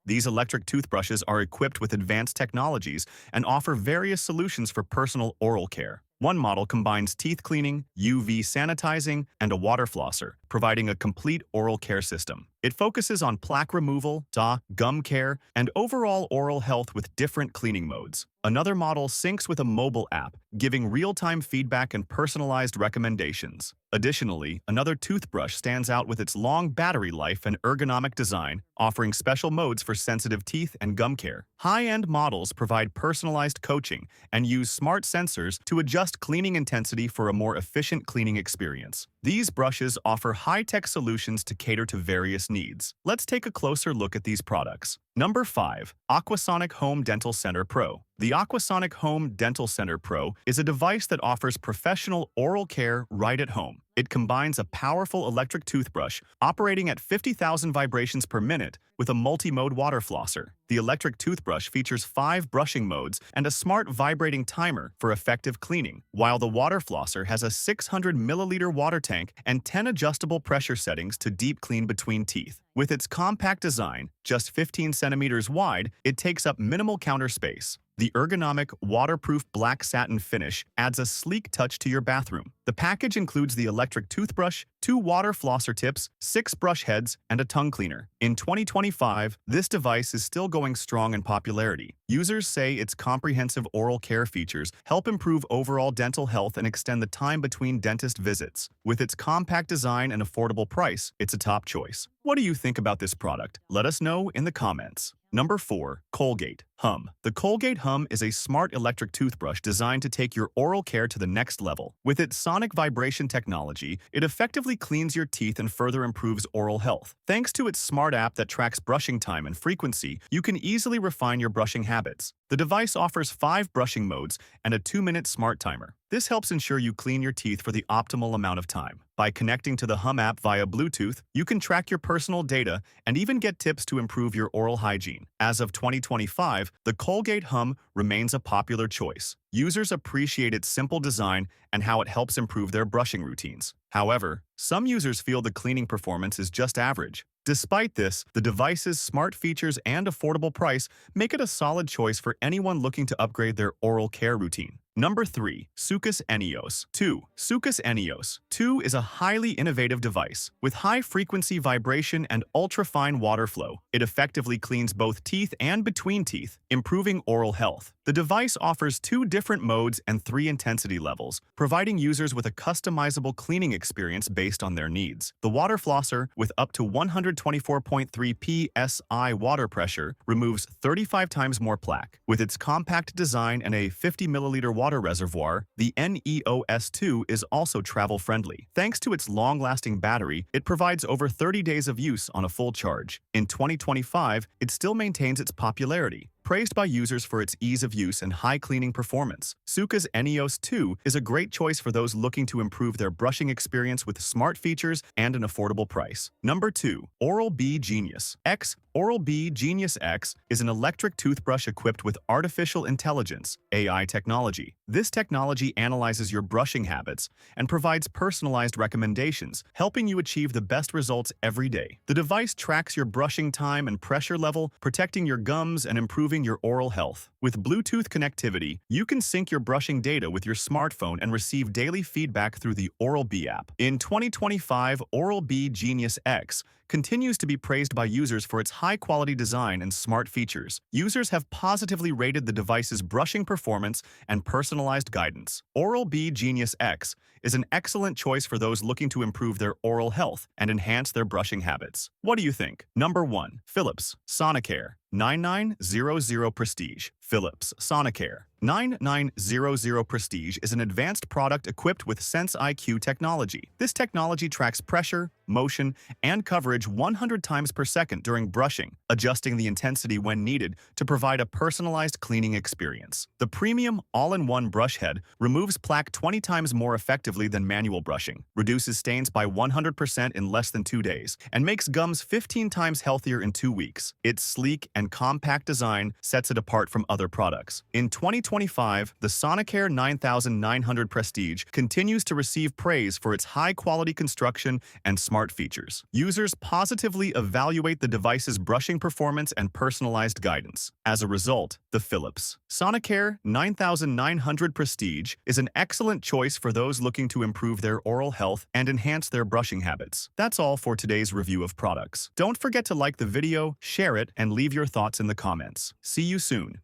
These electric toothbrushes are equipped with advanced technologies and offer various solutions for personal oral care. One model combines teeth cleaning, UV sanitizing, and a water flosser, providing a complete oral care system. It focuses on plaque removal, gum care, and overall oral health with different cleaning modes. Another model syncs with a mobile app, giving real-time feedback and personalized recommendations. Additionally, another toothbrush stands out with its long battery life and ergonomic design, offering special modes for sensitive teeth and gum care. High-end models provide personalized coaching and use smart sensors to adjust cleaning intensity for a more efficient cleaning experience. These brushes offer high-tech solutions to cater to various needs. Let's take a closer look at these products. Number 5. Aquasonic Home Dental Center Pro. The Aquasonic Home Dental Center Pro is a device that offers professional oral care right at home. It combines a powerful electric toothbrush operating at 50,000 vibrations per minute with a multi-mode water flosser. The electric toothbrush features 5 brushing modes and a smart vibrating timer for effective cleaning, while the water flosser has a 600 milliliter water tank and 10 adjustable pressure settings to deep clean between teeth. With its compact design, just 15 centimeters wide, it takes up minimal counter space. The ergonomic, waterproof black satin finish adds a sleek touch to your bathroom. The package includes the electric toothbrush, 2 water flosser tips, 6 brush heads, and a tongue cleaner. In 2025, this device is still going strong in popularity. Users say its comprehensive oral care features help improve overall dental health and extend the time between dentist visits. With its compact design and affordable price, it's a top choice. What do you think about this product? Let us know in the comments. Number 4. Colgate Hum. The Colgate Hum is a smart electric toothbrush designed to take your oral care to the next level. With its sonic vibration technology, it effectively cleans your teeth and further improves oral health. Thanks to its smart app that tracks brushing time and frequency, you can easily refine your brushing habits. The device offers 5 brushing modes and a 2-minute smart timer. This helps ensure you clean your teeth for the optimal amount of time. By connecting to the Hum app via Bluetooth, you can track your personal data and even get tips to improve your oral hygiene. As of 2025, the Colgate Hum remains a popular choice. Users appreciate its simple design and how it helps improve their brushing routines. However, some users feel the cleaning performance is just average. Despite this, the device's smart features and affordable price make it a solid choice for anyone looking to upgrade their oral care routine. Number 3. Sucus Eneos 2. Sucus Eneos 2 is a highly innovative device. With high-frequency vibration and ultra-fine water flow, it effectively cleans both teeth and between teeth, improving oral health. The device offers 2 different modes and 3 intensity levels, providing users with a customizable cleaning experience based on their needs. The water flosser, with up to 124.3 psi water pressure, removes 35 times more plaque. With its compact design and a 50 milliliter water reservoir, the Neos2 is also travel-friendly. Thanks to its long-lasting battery, it provides over 30 days of use on a full charge. In 2025, it still maintains its popularity, praised by users for its ease of use and high cleaning performance. Sucus Eneos 2 is a great choice for those looking to improve their brushing experience with smart features and an affordable price. Number 2. Oral-B Genius X. Oral-B Genius X is an electric toothbrush equipped with artificial intelligence (AI) technology. This technology analyzes your brushing habits and provides personalized recommendations, helping you achieve the best results every day. The device tracks your brushing time and pressure level, protecting your gums and improving your oral health. With Bluetooth connectivity, you can sync your brushing data with your smartphone and receive daily feedback through the Oral-B app. In 2025, Oral-B Genius X continues to be praised by users for its high-quality design and smart features. Users have positively rated the device's brushing performance and personalized guidance. Oral-B Genius X is an excellent choice for those looking to improve their oral health and enhance their brushing habits. What do you think? Number 1. Philips Sonicare 9900 Prestige. Philips Sonicare 9900 Prestige is an advanced product equipped with Sense IQ technology. This technology tracks pressure, motion, and coverage 100 times per second during brushing, adjusting the intensity when needed to provide a personalized cleaning experience. The premium all-in-one brush head removes plaque 20 times more effectively than manual brushing, reduces stains by 100% in less than 2 days, and makes gums 15 times healthier in 2 weeks. Its sleek and compact design sets it apart from other other products. In 2025, the Sonicare 9900 Prestige continues to receive praise for its high-quality construction and smart features. Users positively evaluate the device's brushing performance and personalized guidance. As a result, the Philips Sonicare 9900 Prestige is an excellent choice for those looking to improve their oral health and enhance their brushing habits. That's all for today's review of products. Don't forget to like the video, share it, and leave your thoughts in the comments. See you soon.